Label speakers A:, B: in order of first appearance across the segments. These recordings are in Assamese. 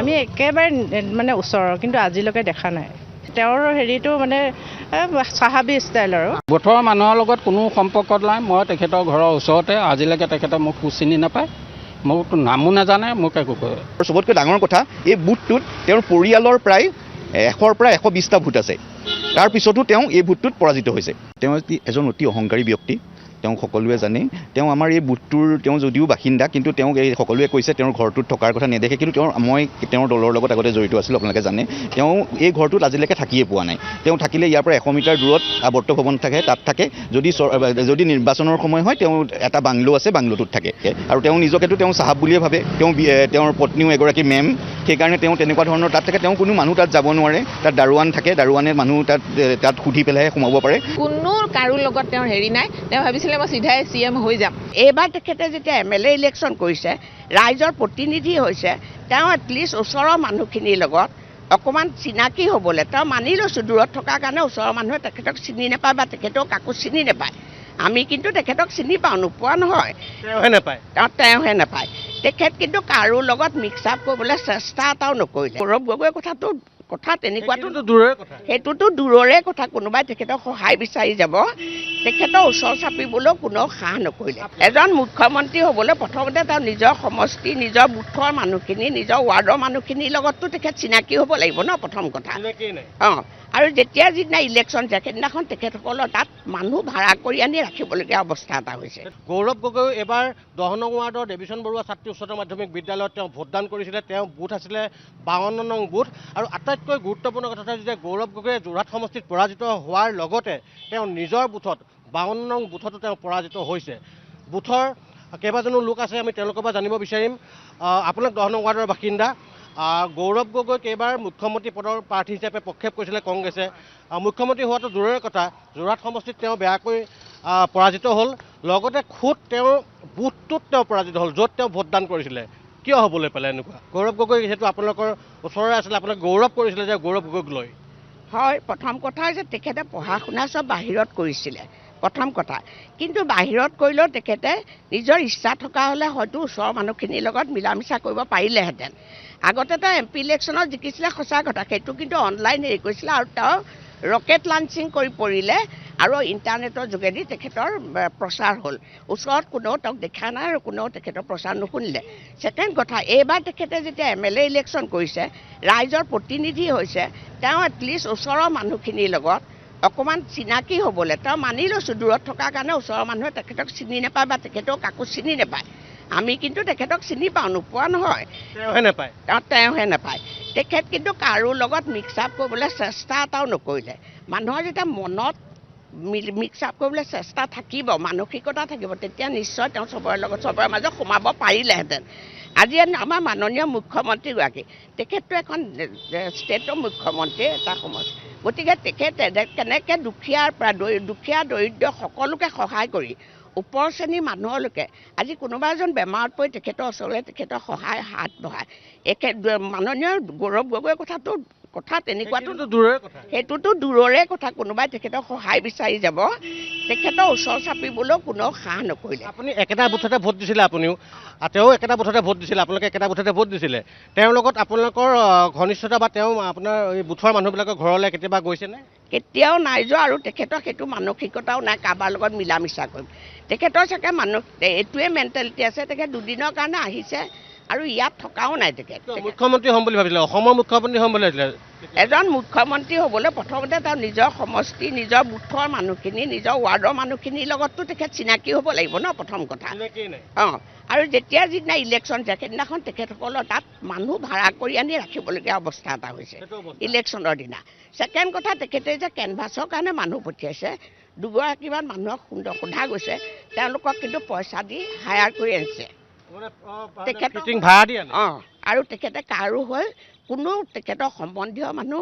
A: আমি একেবাৰে মানে ওচৰৰ কিন্তু আজিলৈকে দেখা নাই তেওঁৰ হেৰিটো মানে চাহাবী ষ্টাইল আৰু
B: বুথৰ মানুহৰ লগত কোনো সম্পৰ্ক নাই মই তেখেতৰ ঘৰৰ ওচৰতে আজিলৈকে তেখেতে মোক চিনি নাপায় মোক নামো নাজানে মোক একো কয়
C: চবতকৈ ডাঙৰ কথা এই বুথটোত তেওঁৰ পৰিয়ালৰ প্ৰায় 100ৰ পৰা 120টা ভোট আছে তাৰপিছতো তেওঁ এই ভোটটোত পৰাজিত হৈছে তেওঁ এজন অতি অহংকাৰী ব্যক্তি তেওঁ সকলোৱে জানে তেওঁ আমাৰ এই বুথটোৰ তেওঁ যদিও বাসিন্দা কিন্তু তেওঁ এই সকলোৱে কৈছে তেওঁৰ ঘৰটোত থকাৰ কথা নেদেখে কিন্তু মই তেওঁৰ দলৰ লগত আগতে জড়িত আছিলোঁ আপোনালোকে জানে তেওঁ এই ঘৰটোত আজিলৈকে থাকিয়ে পোৱা নাই তেওঁ থাকিলে ইয়াৰ পৰা 100 মিটাৰ দূৰত আৱৰ্ত ভৱন থাকে তাত থাকে যদি নিৰ্বাচনৰ সময় হয় তেওঁ এটা বাংলো আছে বাংলোটোত থাকে আৰু তেওঁ নিজকেতো তেওঁ চাহাব বুলিয়ে ভাবে তেওঁৰ পত্নীও এগৰাকী মেম সেইকাৰণে তেওঁ তেনেকুৱা ধৰণৰ তাত থাকে তেওঁ কোনো মানুহ তাত যাব নোৱাৰে তাত দাৰোৱান থাকে দাৰোৱানে মানুহ তাত সুধি পেলাইহে সোমাব পাৰে
D: কোনো কাৰো লগত তেওঁৰ হেৰি নাই তেওঁ ভাবিছিলে মই চিধাই CM হৈ যাম এইবাৰ তেখেতে যেতিয়া MLA ইলেকশ্যন কৰিছে ৰাইজৰ প্ৰতিনিধি হৈছে তেওঁ এটলিষ্ট ওচৰৰ মানুহখিনিৰ লগত অকণমান চিনাকি হ'বলৈ তেওঁ মানি লৈছোঁ দূৰত থকাৰ কাৰণে ওচৰৰ মানুহে তেখেতক চিনি নাপায় বা তেখেতেও কাকো চিনি নাপায় আমি কিন্তু তেখেতক চিনি পাওঁ নোপোৱা নহয় তেওঁহে নাপায় তেখেত কিন্তু কাৰো লগত মিক্স আপ কৰিবলৈ চেষ্টা এটাও নকৰিলে গৌৰৱ গগৈৰ কথা তেনেকুৱাটো সেইটোতো দূৰৰে কথা কোনোবাই তেখেতক সহায় বিচাৰি যাব তেখেতৰ ওচৰ চাপিবলৈও কোনেও সাহ নকৰিলে এজন মুখ্যমন্ত্ৰী হ'বলৈ প্ৰথমতে তেওঁ নিজৰ সমষ্টি নিজৰ বুথৰ মানুহখিনি নিজৰ ৱাৰ্ডৰ মানুহখিনিৰ লগততো তেখেত চিনাকি হ'ব লাগিব ন প্ৰথম কথা আৰু যেতিয়া যিদিনা ইলেকশ্যন যায় সেইদিনাখন তেখেতসকলৰ তাত মানুহ ভাড়া কৰি আনি ৰাখিবলগীয়া অৱস্থা এটা হৈছে
E: গৌৰৱ গগৈ এবাৰ 10 নং ৱাৰ্ডৰ দেৱীচন্দ বৰুৱা ছাত্ৰী উচ্চতৰ মাধ্যমিক বিদ্যালয়ত তেওঁ ভোটদান কৰিছিলে তেওঁ বুথ আছিলে 52 নং বুথ আৰু আটাইতকৈ গুৰুত্বপূৰ্ণ কথা যে গৌৰৱ গগৈয়ে যোৰহাট সমষ্টিত পৰাজিত হোৱাৰ লগতে তেওঁ নিজৰ বুথত 52 নং বুথতো তেওঁ পৰাজিত হৈছে বুথৰ কেইবাজনো লোক আছে আমি তেওঁলোকৰ পৰা জানিব বিচাৰিম আপোনাক 10 নং ৱাৰ্ডৰ বাসিন্দা গৌৰৱ গগৈ কেইবাৰ মুখ্যমন্ত্ৰী পদৰ প্ৰাৰ্থী হিচাপে প্ৰক্ষেপ কৰিছিলে কংগ্ৰেছে মুখ্যমন্ত্ৰী হোৱাটো দূৰৰে কথা যোৰহাট সমষ্টিত তেওঁ বেয়াকৈ পৰাজিত হ'ল লগতে খুদ তেওঁৰ বুথটোত তেওঁ পৰাজিত হ'ল য'ত তেওঁ ভোটদান কৰিছিলে কিয় হ'বলৈ পালে এনেকুৱা গৌৰৱ গগৈ যিহেতু আপোনালোকৰ ওচৰৰে আছিলে আপোনাক গৌৰৱ কৰিছিলে যে গৌৰৱ গগৈক লৈ
D: হয় প্ৰথম কথা যে তেখেতে পঢ়া শুনা চব বাহিৰত কৰিছিলে প্ৰথম কথা কিন্তু বাহিৰত কৰিলেও তেখেতে নিজৰ ইচ্ছা থকা হ'লে হয়তো ওচৰৰ মানুহখিনিৰ লগত মিলা মিছা কৰিব পাৰিলেহেঁতেন আগতে তেওঁ MP ইলেকশ্যনত জিকিছিলে সঁচা কথা সেইটো কিন্তু অনলাইন হেৰি কৰিছিলে আৰু তেওঁ ৰকেট লঞ্চিং কৰি পৰিলে আৰু ইণ্টাৰনেটৰ যোগেদি তেখেতৰ প্ৰচাৰ হ'ল ওচৰত কোনেও তেওঁক দেখা নাই আৰু কোনেও তেখেতৰ প্ৰচাৰ নুশুনিলে ছেকেণ্ড কথা এইবাৰ তেখেতে যেতিয়া MLA ইলেকশ্যন কৰিছে ৰাইজৰ প্ৰতিনিধি হৈছে তেওঁ এটলিষ্ট ওচৰৰ মানুহখিনিৰ লগত অকণমান চিনাকি হ'বলৈ তেওঁ মানি লৈছোঁ দূৰত থকাৰ কাৰণে ওচৰৰ মানুহে তেখেতক চিনি নাপায় বা তেখেতেও কাকো চিনি নাপায় আমি কিন্তু তেখেতক চিনি পাওঁ নোপোৱা নহয় তেওঁহে নাপায় তেখেত কিন্তু কাৰো লগত মিক্স আপ কৰিবলৈ চেষ্টা এটাও নকৰিলে মানুহৰ যেতিয়া মনত মিক্স আপ কৰিবলৈ চেষ্টা থাকিব মানসিকতা থাকিব তেতিয়া নিশ্চয় তেওঁ চবৰে মাজত সোমাব পাৰিলেহেঁতেন আজি আমাৰ মাননীয় মুখ্যমন্ত্ৰীগৰাকী তেখেতটো এখন ষ্টেটৰ মুখ্যমন্ত্ৰী এটা সমষ্টি গতিকে তেখেতে কেনেকৈ দুখীয়াৰ পৰা দুখীয়া দৰিদ্ৰ সকলোকে সহায় কৰি ওপৰ শ্ৰেণীৰ মানুহলৈকে আজি কোনোবা এজন বেমাৰত পৰি তেখেতৰ ওচৰলৈ তেখেতৰ সহায় হাত বঢ়ায় মাননীয় গৌৰৱ গগৈৰ কথা তেনেকুৱাটো সেইটোতো দূৰৰে কথা কোনোবাই তেখেতক সহায় বিচাৰি যাব তেখেতৰ ওচৰ চাপিবলৈও কোনেও সাহ নকৰিলে
E: আপুনি একেটা বুথতে ভোট দিছিলে আপুনিও তেওঁ একেটা বুথতে ভোট দিছিলে আপোনালোকে একেটা বুথতে ভোট দিছিলে তেওঁৰ লগত আপোনালোকৰ ঘনিষ্ঠতা বা তেওঁ আপোনাৰ এই বুথৰ মানুহবিলাকৰ ঘৰলৈ কেতিয়াবা গৈছেনে
D: কেতিয়াও নাই যোৱা আৰু তেখেতৰ সেইটো মানসিকতাও নাই কাৰোবাৰ লগত মিলা মিছা কৰিম তেখেতৰ চাগে এইটোৱে মেণ্টেলিটি আছে তেখেত দুদিনৰ কাৰণে আহিছে আৰু ইয়াত থকাও নাই তেখেত
E: মুখ্যমন্ত্ৰী হ'ম বুলি ভাবিছিলে অসমৰ মুখ্যমন্ত্ৰী হ'ম বুলি ভাবিছিলে
D: এজন মুখ্যমন্ত্ৰী হ'বলৈ প্ৰথমতে তেওঁ নিজৰ সমষ্টি নিজৰ বুথৰ মানুহখিনি নিজৰ ৱাৰ্ডৰ মানুহখিনিৰ লগততো তেখেত চিনাকি হ'ব লাগিব ন প্ৰথম কথা আৰু যেতিয়া যিদিনা ইলেকশ্যন যায় সেইদিনাখন তেখেতসকলৰ তাত মানুহ ভাড়া কৰি আনি ৰাখিবলগীয়া অৱস্থা এটা হৈছে ইলেকশ্যনৰ দিনা ছেকেণ্ড কথা তেখেতে যে কেনভাছৰ কাৰণে মানুহ পঠিয়াইছে দুগৰাকীমান মানুহক সোধা গৈছে তেওঁলোকক কিন্তু পইচা দি হায়াৰ কৰি আনিছে আৰু তেখেতে কাৰো হৈ কোনো তেখেতৰ সম্বন্ধীয় মানুহ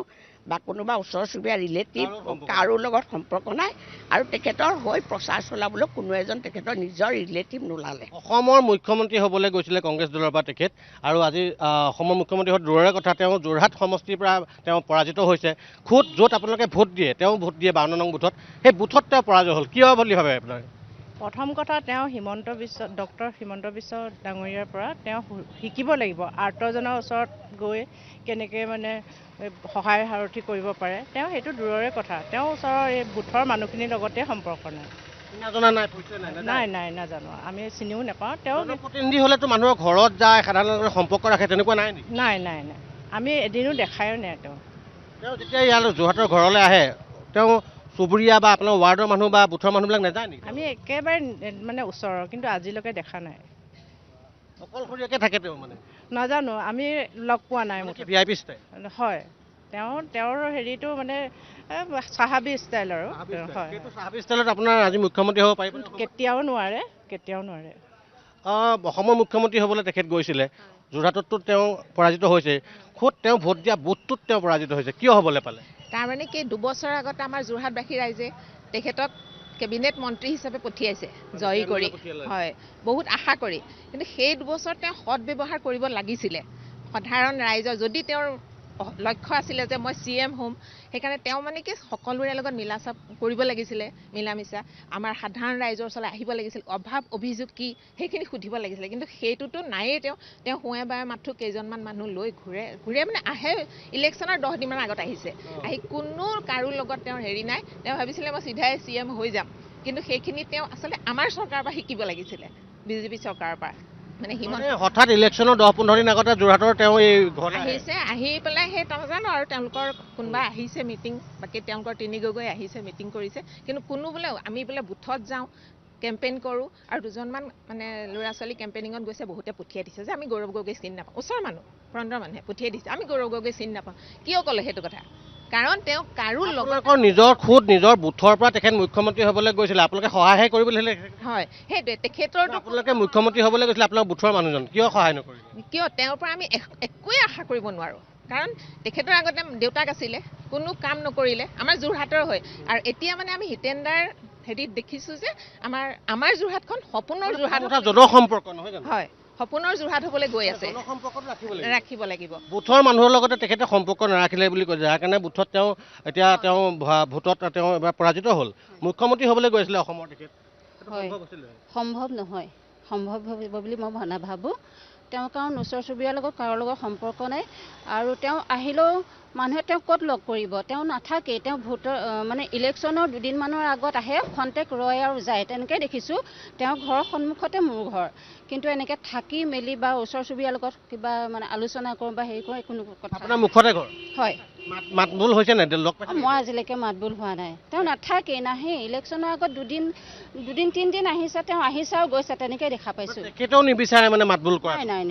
D: বা কোনোবা ওচৰ চুবুৰীয়া ৰিলেটিভ কাৰো লগত সম্পৰ্ক নাই আৰু তেখেতৰ হৈ প্ৰচাৰ চলাবলৈ কোনো এজন তেখেতৰ নিজৰ ৰিলেটিভ নোলালে
E: অসমৰ মুখ্যমন্ত্ৰী হ'বলৈ গৈছিলে কংগ্ৰেছ দলৰ পৰা তেখেত আৰু আজি অসমৰ মুখ্যমন্ত্ৰী হোৱাৰ দূৰৰে কথা তেওঁ যোৰহাট সমষ্টিৰ পৰা তেওঁ পৰাজিত হৈছে খুদ য'ত আপোনালোকে ভোট দিয়ে তেওঁ ভোট দিয়ে 52 নং বুথত সেই বুথত তেওঁ পৰাজয় হ'ল কিয় বুলি ভাবে আপোনাৰ
A: প্ৰথম কথা তেওঁ ডক্টৰ হিমন্ত বিশ্ব ডাঙৰীয়াৰ পৰা তেওঁ শিকিব লাগিব আৰ্তজনৰ ওচৰত গৈ কেনেকৈ মানে সহায় সাৰথি কৰিব পাৰে তেওঁ সেইটো দূৰৰে কথা তেওঁ ওচৰৰ এই বুথৰ মানুহখিনিৰ লগতে সম্পৰ্ক নাই নাই নাজানো আমি চিনিও নাপাওঁ তেওঁ
E: প্ৰতিনিধি হ'লেতো মানুহৰ ঘৰত যায় সাধাৰণ সম্পৰ্ক ৰাখে তেনেকুৱা নাই নেকি
A: নাই আমি এদিনো দেখায়ো নাই তেওঁ
E: যেতিয়া ইয়াৰ যোৰহাটৰ ঘৰলৈ আহে তেওঁ চুবুৰীয়া বা আপোনাৰ ৱাৰ্ডৰ মানুহ বা বুথৰ মানুহবিলাক নাযায় নেকি
A: আমি একেবাৰে মানে ওচৰৰ কিন্তু আজিলৈকে দেখা নাই
E: অকলশৰীয়াকৈ থাকে তেওঁ মানে
A: নাজানো আমি লগ পোৱা নাই
E: VIP ষ্টাইল
A: হয় তেওঁৰ হেৰিটো মানে চাহাবী ষ্টাইল আৰু হয়
E: চাহাবী ষ্টাইলত আপোনাৰ আজি মুখ্যমন্ত্ৰী হ'ব পাৰিব
A: কেতিয়াও নোৱাৰে
E: অসমৰ মুখ্যমন্ত্ৰী হ'বলৈ তেখেত গৈছিলে যোৰহাটতো তেওঁ পৰাজিত হৈছে খোদ তেওঁ ভোট দিয়া বুথটোত তেওঁ পৰাজিত হৈছে কিয় হ'বলৈ পালে
F: তাৰমানে কি 2 বছৰ আগতে আমাৰ যোৰহাটবাসী ৰাইজে তেখেতক কেবিনেট মন্ত্ৰী হিচাপে পঠিয়াইছে জয়ী কৰি হয় বহুত আশা কৰি কিন্তু সেই 2 বছৰ তেওঁ সৎ ব্যৱহাৰ কৰিব লাগিছিলে সাধাৰণ ৰাইজৰ যদি তেওঁৰ লক্ষ্য আছিলে যে মই CM হ'ম সেইকাৰণে তেওঁ মানে কি সকলোৰে লগত মিলাচাপ কৰিব লাগিছিলে মিলামিছা আমাৰ সাধাৰণ ৰাইজৰ ওচৰলৈ আহিব লাগিছিল অভাৱ অভিযোগ কি সেইখিনি সুধিব লাগিছিলে কিন্তু সেইটোতো নায়েই তেওঁ হুঁৱে বায়ে মাথো কেইজনমান মানুহ লৈ ঘূৰে মানে আহে ইলেকশ্যনৰ 10 দিনমান আগত আহিছে আহি কোনো কাৰো লগত তেওঁৰ হেৰি নাই তেওঁ ভাবিছিলে মই চিধাই CM হৈ যাম কিন্তু সেইখিনি তেওঁ আচলতে আমাৰ চৰকাৰৰ পৰা শিকিব লাগিছিলে BJP চৰকাৰৰ পৰা মানে
E: হঠাৎ ইলেকশ্যনৰ 10-15 দিন আগতে যোৰহাটৰ তেওঁ এই ঘৰ
F: আহিছে আহি পেলাই সেই নাজানো আৰু তেওঁলোকৰ কোনোবা আহিছে মিটিং বাকী তেওঁলোকৰ 3 গগৈ আহিছে মিটিং কৰিছে কিন্তু কোনো বোলে আমি বোলে বুথত যাওঁ কেম্পেইন কৰোঁ আৰু 2জনমান মানে ল'ৰা ছোৱালী কেম্পেইনিঙত গৈছে বহুতে পঠিয়াই দিছে যে আমি গৌৰৱ গগৈ চিনি নাপাওঁ ওচৰৰ মানুহ ফ্ৰণ্টৰ মানুহে পঠিয়াই দিছে আমি গৌৰৱ গগৈ চিনি নাপাওঁ কিয় ক'লে সেইটো কথা কাৰণ তেওঁ কাৰো লগত
E: নিজৰ বুথৰ পৰা তেখেত মুখ্যমন্ত্ৰী হ'বলৈ গৈছিলে আপোনালোকে সহায় কৰিবলৈ হ'লে
F: হয় সেইটোৱে তেখেতৰ
E: আপোনালোকে মুখ্যমন্ত্ৰী হ'বলৈ গৈছিলে আপোনাৰ বুথৰ মানুহজন কিয় সহায় নকৰিলে
F: কিয় তেওঁৰ পৰা আমি একোৱে আশা কৰিব নোৱাৰোঁ কাৰণ তেখেতৰ আগতে দেউতাক আছিলে কোনো কাম নকৰিলে আমাৰ যোৰহাটৰ হয় আৰু এতিয়া মানে আমি হিতেন্দাৰ হেৰিত দেখিছোঁ যে আমাৰ যোৰহাটখন সপোনৰ যোৰহাট
E: জনসম্পৰ্ক নহয় জানো
F: হয় সপোনৰ যোৰহাট হ'বলৈ গৈ আছে ৰাখিব লাগিব
E: বুথৰ মানুহৰ লগতে তেখেতে সম্পৰ্ক নাৰাখিলে বুলি কৈছে যাৰ কাৰণে বুথত তেওঁ এতিয়া ভোটত তেওঁ এবাৰ পৰাজিত হ'ল মুখ্যমন্ত্ৰী হ'বলৈ গৈছিলে অসমৰ তেখেত
G: সম্ভৱ নহয় সম্ভৱ হ'ব বুলি মই নাভাবোঁ তেওঁ কাৰণ ওচৰ চুবুৰীয়াৰ লগত কাৰো লগত সম্পৰ্ক নাই আৰু তেওঁ আহিলেও মানুহে তেওঁক ক'ত লগ কৰিব তেওঁ নাথাকে তেওঁ ভোটৰ মানে ইলেকশ্যনৰ 2 দিনমানৰ আগত আহে খন্তেক ৰয় আৰু যায় তেনেকৈ দেখিছোঁ তেওঁৰ ঘৰৰ সন্মুখতে মোৰ ঘৰ কিন্তু এনেকৈ থাকি মেলি বা ওচৰ চুবুৰীয়াৰ লগত কিবা মানে আলোচনা কৰোঁ বা হেৰি কৰোঁ কোনো কথা
E: আপোনাৰ মুখতে ঘৰ
G: হয়
E: মাতবোল হৈছে নাই
G: মই আজিলৈকে মাতবোল হোৱা নাই তেওঁ নাথাকে নাহে ইলেকশ্যনৰ আগত 2 দিন 3 দিন আহিছে তেওঁ আহিছে আৰু গৈছে তেনেকৈ দেখা পাইছোঁ
E: তেখেতেও নিবিচাৰে মানে মাতবোল কৰা
G: নাই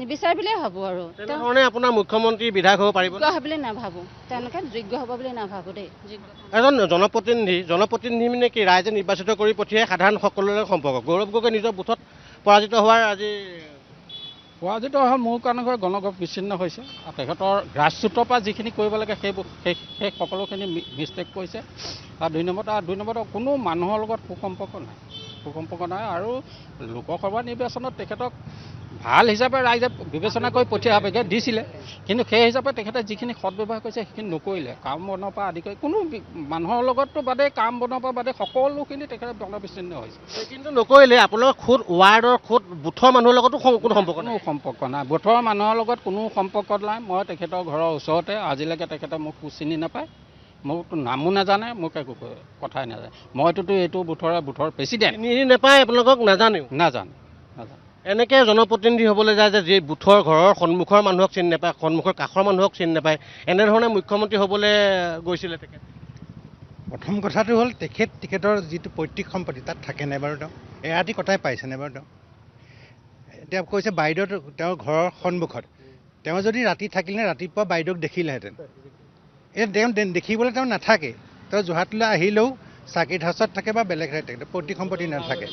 G: নিবিচাৰে বুলিয়ে ভাবোঁ আৰু
E: তেনেধৰণে আপোনাৰ মুখ্যমন্ত্ৰী বিধায়ক হ'ব পাৰিব
G: বুলি নাভাবোঁ তেওঁলোকে যোগ্য হ'ব বুলি নাভাবোঁ দেই
E: এজন জনপ্ৰতিনিধি মানে কি ৰাইজে নিৰ্বাচিত কৰি পঠিয়াই সাধাৰণ সকলোৰে সম্পৰ্ক গৌৰৱ গগৈ নিজৰ বুথত পৰাজিত হোৱাৰ আজি
B: পৰাজিত হোৱাৰ মূল কাৰণ হৈ গণগোপ বিচ্ছিন্ন হৈছে আৰু তেখেতৰ গ্ৰাছৰুটৰ পৰা যিখিনি কৰিব লাগে সেই সকলোখিনি মিষ্টেক কৰিছে আৰু 2 নম্বৰত কোনো মানুহৰ লগত সুসম্পৰ্ক নাই আৰু লোকসভা নিৰ্বাচনত তেখেতক ভাল হিচাপে ৰাইজে বিবেচনা কৰি পঠিয়াবগৈ দিছিলে কিন্তু সেই হিচাপে তেখেতে যিখিনি সদব্যৱহাৰ কৰিছে সেইখিনি নকৰিলে কাম বনৰ পৰা আদি কৰি কোনো মানুহৰ লগততো বাদে কাম বনৰ পৰা বাদে সকলোখিনি তেখেতে জনবিচ্ছিন্ন হৈছে
E: কিন্তু নকৰিলে আপোনালোকৰ খোদ ৱাৰ্ডৰ খোদ বুথৰ মানুহৰ লগতো কোনো
B: সম্পৰ্ক নাই বুথৰ মানুহৰ লগত কোনো সম্পৰ্ক নাই মই তেখেতৰ ঘৰৰ ওচৰতে আজিলৈকে তেখেতে মোক চিনি নাপায় মোকতো নামো নাজানে মোক একো কথাই নাজানে মইতোতো এইটো বুথৰ প্ৰেচিডেণ্ট
E: নাপায় আপোনালোকক
B: নাজানে
E: এনেকৈ জনপ্ৰতিনিধি হ'বলৈ যায় যে যি বুথৰ ঘৰৰ সন্মুখৰ মানুহক চিনি নাপায় সন্মুখৰ কাষৰ মানুহক চিনি নাপায় এনেধৰণে মুখ্যমন্ত্ৰী হ'বলৈ গৈছিলে তেখেত
H: প্ৰথম কথাটো হ'ল তেখেতৰ যিটো পৈতৃক সম্পত্তি তাত থাকে নাই বাৰু তেওঁ এৰাতি কথাই পাইছেনে বাৰু তেওঁ কৈছে বাইদেউ তেওঁৰ ঘৰৰ সন্মুখত তেওঁ যদি ৰাতি থাকিলে ৰাতিপুৱা বাইদেউক দেখিলেহেঁতেন তেওঁ দেখিবলৈ তেওঁ নাথাকে তেওঁ যোৰহাটলৈ আহিলেও চাকিত হাউচত থাকে বা বেলেগ ঠাইত থাকে পৈতৃক সম্পত্তি নাথাকে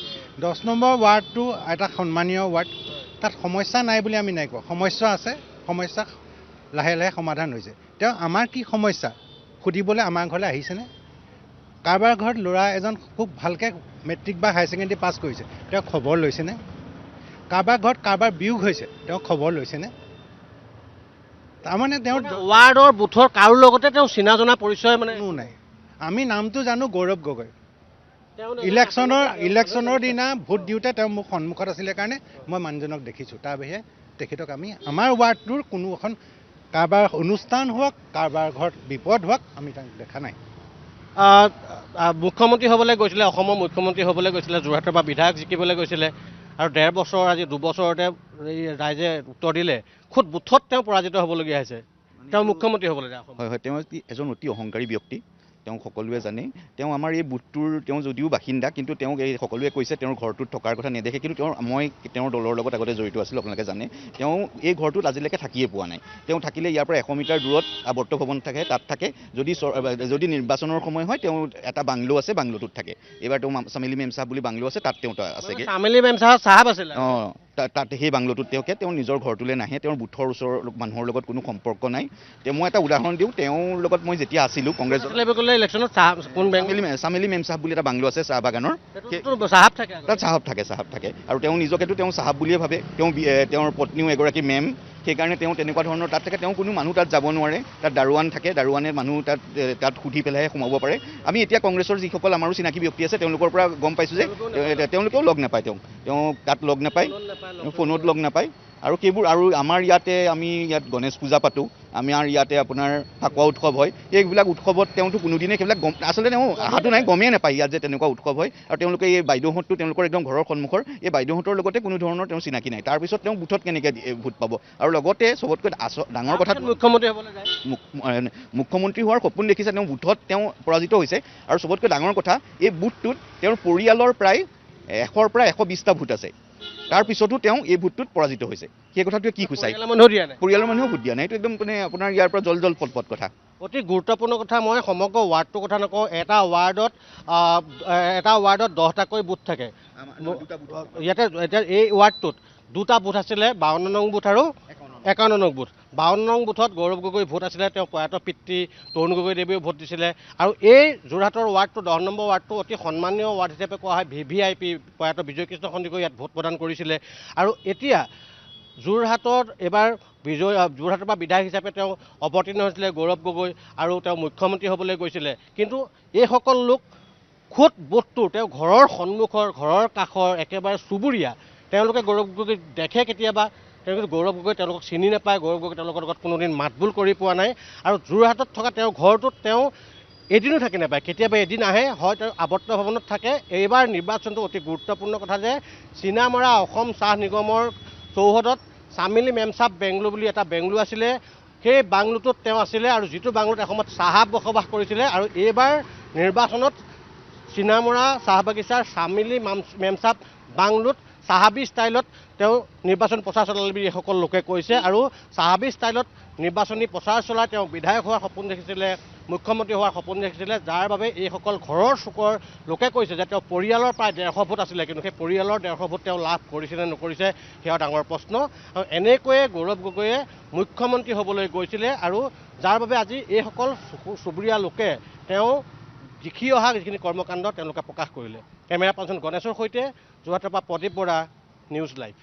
H: 10 নম্বৰ ৱাৰ্ডটো এটা সন্মানীয় ৱাৰ্ড তাত সমস্যা নাই বুলি আমি নাই কোৱা সমস্যা আছে সমস্যা লাহে লাহে সমাধান হৈছে তেওঁ আমাৰ কি সমস্যা সুধিবলৈ আমাৰ ঘৰলৈ আহিছেনে কাৰোবাৰ ঘৰত ল'ৰা এজন খুব ভালকৈ মেট্ৰিক বা হায়াৰ ছেকেণ্ডেৰী পাছ কৰিছে তেওঁ খবৰ লৈছেনে কাৰোবাৰ ঘৰত কাৰোবাৰ বিয়োগ হৈছে তেওঁ খবৰ লৈছেনে তাৰমানে তেওঁ
E: ৱাৰ্ডৰ বুথৰ কাৰো লগতে তেওঁ চিনা জনা পৰিচয় মানে
H: নাই আমি নামটো জানো গৌৰৱ গগৈ ইলেকশ্যনৰ দিনা ভোট দিওঁতে তেওঁ মোক সন্মুখত আছিলে কাৰণে মই মানুহজনক দেখিছোঁ। তাৰ বাহিৰে তেখেতক আমি আমাৰ ৱাৰ্ডটোৰ কোনো এখন কাৰোবাৰ অনুষ্ঠান হওক, কাৰোবাৰ ঘৰত বিপদ হওক, আমি তাক দেখা নাই।
E: মুখ্যমন্ত্ৰী হ'বলৈ গৈছিলে, অসমৰ মুখ্যমন্ত্ৰী হ'বলৈ গৈছিলে, যোৰহাটৰ পৰা বিধায়ক জিকিবলৈ গৈছিলে আৰু 1.5 বছৰ আজি 2 বছৰতে ৰাইজে উত্তৰ দিলে। খুদ বুথত তেওঁ পৰাজিত হ'বলগীয়া হৈছে। তেওঁ মুখ্যমন্ত্ৰী হ'বলৈ যায়।
C: হয়, তেওঁ এজন অতি অহংকাৰী ব্যক্তি, তেওঁ সকলোৱে জানে। তেওঁ আমাৰ এই বুথটোৰ তেওঁ যদিও বাসিন্দা, কিন্তু তেওঁক এই সকলোৱে কৈছে তেওঁৰ ঘৰটোত থকাৰ কথা নেদেখে। কিন্তু মই তেওঁৰ দলৰ লগত আগতে জড়িত আছিলোঁ, আপোনালোকে জানে। তেওঁ এই ঘৰটোত আজিলৈকে থাকিয়ে পোৱা নাই। তেওঁ থাকিলে ইয়াৰ পৰা 100 মিটাৰ দূৰত আৱৰ্ত ভৱন থাকে, তাত থাকে। যদি নিৰ্বাচনৰ সময় হয়, তেওঁ এটা বাংলো আছে, বাংলোটোত থাকে। এইবাৰ তেওঁ চামেলি মেম চাহাব বুলি বাংলো আছে, তাত তেওঁ আছেগৈ।
E: চামেলি মেম চাহাব আছিলে।
C: তাত সেই বাংলোটোত তেওঁ নিজৰ ঘৰটোলৈ নাহে। তেওঁৰ বুথৰ ওচৰৰ মানুহৰ লগত কোনো সম্পৰ্ক নাই। মই এটা উদাহৰণ দিওঁ, তেওঁৰ লগত মই যেতিয়া আছিলোঁ কংগ্ৰেছত, চামেলি মেম চাহাব বুলি এটা বাংলো আছে চাহ বাগানৰ, তাত চাহাব থাকে। আৰু তেওঁ নিজকেতো তেওঁ চাহাব বুলিয়ে ভাবে। তেওঁৰ পত্নীও এগৰাকী মেম, সেইকাৰণে তেওঁ তেনেকুৱা ধৰণৰ তাত থাকে। তেওঁ কোনো মানুহ তাত যাব নোৱাৰে। তাত দাৰোৱান থাকে, দাৰোৱানে মানুহ তাত সুধি পেলাইহে সোমাব পাৰে। আমি এতিয়া কংগ্ৰেছৰ যিসকল আমাৰো চিনাকি ব্যক্তি আছে, তেওঁলোকৰ পৰা গম পাইছোঁ যে তেওঁলোকেও লগ নাপায়। তেওঁ তাত লগ নাপায়, ফোনত লগ নাপায়। আৰু সেইবোৰ আৰু আমাৰ আমি ইয়াত গণেশ পূজা পাতোঁ, আমাৰ ইয়াতে আপোনাৰ ফাকুৱা উৎসৱ হয়। এইবিলাক উৎসৱত তেওঁতো কোনোদিনে সেইবিলাক আচলতে তেওঁ অহাটো নাই, গমেই নাপায় ইয়াত যে তেনেকুৱা উৎসৱ হয়। আৰু তেওঁলোকে এই বাইদেউহঁতটো তেওঁলোকৰ একদম ঘৰৰ সন্মুখৰ, এই বাইদেউহঁতৰ লগতে কোনো ধৰণৰ তেওঁ চিনাকি নাই। তাৰপিছত তেওঁ বুথত কেনেকৈ ভোট পাব? আৰু লগতে চবতকৈ ডাঙৰ কথা, মুখ্যমন্ত্ৰী হোৱাৰ সপোন দেখিছে, তেওঁ বুথত তেওঁ পৰাজিত হৈছে। আৰু চবতকৈ ডাঙৰ কথা, এই বুথটোত তেওঁৰ পৰিয়ালৰ প্ৰায় 100ৰ পৰা 120টা ভোট আছে। তাৰপিছতো তেওঁ এই ভোটটোত পৰাজিত হৈছে। সেই কথাটোৱে কি সূচায়? পৰিয়ালৰ মানুহেও ভোট দিয়া নাই। এইটো একদম মানে আপোনাৰ ইয়াৰ পৰা জল পট কথা।
E: অতি গুৰুত্বপূৰ্ণ কথা। মই সমগ্ৰ ৱাৰ্ডটোৰ কথা নকওঁ, এটা ৱাৰ্ডত 10টাকৈ বুথ থাকে। ইয়াতে এতিয়া এই ৱাৰ্ডটোত 2টা বুথ আছিলে, 52 নং বুথ আৰু 51 নং বুথ। 52 নং বুথত গৌৰৱ গগৈ ভোট আছিলে, তেওঁ প্ৰয়াত পিতৃ তৰুণ গগৈ দেৱীয়েও ভোট দিছিলে। আৰু এই যোৰহাটৰ ৱাৰ্ডটো 10 নম্বৰ ৱাৰ্ডটো অতি সন্মানীয় ৱাৰ্ড হিচাপে কোৱা হয়। VVIP প্ৰয়াত বিজয় কৃষ্ণ সন্দিকৈ ইয়াত ভোট প্ৰদান কৰিছিলে। আৰু এতিয়া যোৰহাটত এইবাৰ যোৰহাটৰ পৰা বিধায়ক হিচাপে তেওঁ অৱতীৰ্ণ হৈছিলে গৌৰৱ গগৈ, আৰু তেওঁ মুখ্যমন্ত্ৰী হ'বলৈ গৈছিলে। কিন্তু এইসকল লোক খুদ বুথটোৰ তেওঁ ঘৰৰ সন্মুখৰ, ঘৰৰ কাষৰ একেবাৰে চুবুৰীয়া। তেওঁলোকে গৌৰৱ গগৈ দেখে কেতিয়াবা, তেওঁলোকে গৌৰৱ গগৈ তেওঁলোকক চিনি নাপায়। গৌৰৱ গগৈ তেওঁলোকৰ লগত কোনোদিন মাতবোল কৰি পোৱা নাই। আৰু যোৰহাটত থকা তেওঁৰ ঘৰটোত তেওঁ এদিনো থাকি নাপায়। কেতিয়াবা এদিন আহে, হয় তেওঁ আৱৰ্ত ভৱনত থাকে। এইবাৰ নিৰ্বাচনটো অতি গুৰুত্বপূৰ্ণ কথা যে চিনামৰা অসম চাহ নিগমৰ চৌহদত চামেলি মেম চাহাব বেংলো বুলি এটা বেংলো আছিলে। সেই বাংলোটোত তেওঁ আছিলে, আৰু যিটো বাংলোত এসময়ত চাহাব বসবাস কৰিছিলে। আৰু এইবাৰ নিৰ্বাচনত চিনামৰা চাহ বাগিচাৰ চামেলি মেম চাহাব বাংলোত চাহাবী ষ্টাইলত তেওঁ নিৰ্বাচন প্ৰচাৰ চলালে বুলি এইসকল লোকে কৈছে। আৰু চাহাবী ষ্টাইলত নিৰ্বাচনী প্ৰচাৰ চলাই তেওঁ বিধায়ক হোৱাৰ সপোন দেখিছিলে, মুখ্যমন্ত্ৰী হোৱাৰ সপোন দেখিছিলে, যাৰ বাবে এইসকল ঘৰৰ চুকৰ লোকে কৈছে যে তেওঁ পৰিয়ালৰ প্ৰায় 150 ভোট আছিলে, কিন্তু সেই পৰিয়ালৰ 150 ভোট তেওঁ লাভ কৰিছে নে নকৰিছে সেয়া ডাঙৰ প্ৰশ্ন। আৰু এনেকৈয়ে গৌৰৱ গগৈয়ে মুখ্যমন্ত্ৰী হ'বলৈ গৈছিলে, আৰু যাৰ বাবে আজি এইসকল চুবুৰীয়া লোকে তেওঁ দেখি অহা যিখিনি কৰ্মকাণ্ড তেওঁলোকে প্ৰকাশ কৰিলে। কেমেৰা পাৰ্চন গণেশৰ সৈতে যোৰহাটৰ পৰা প্ৰদীপ বৰা, নিউজ লাইভ।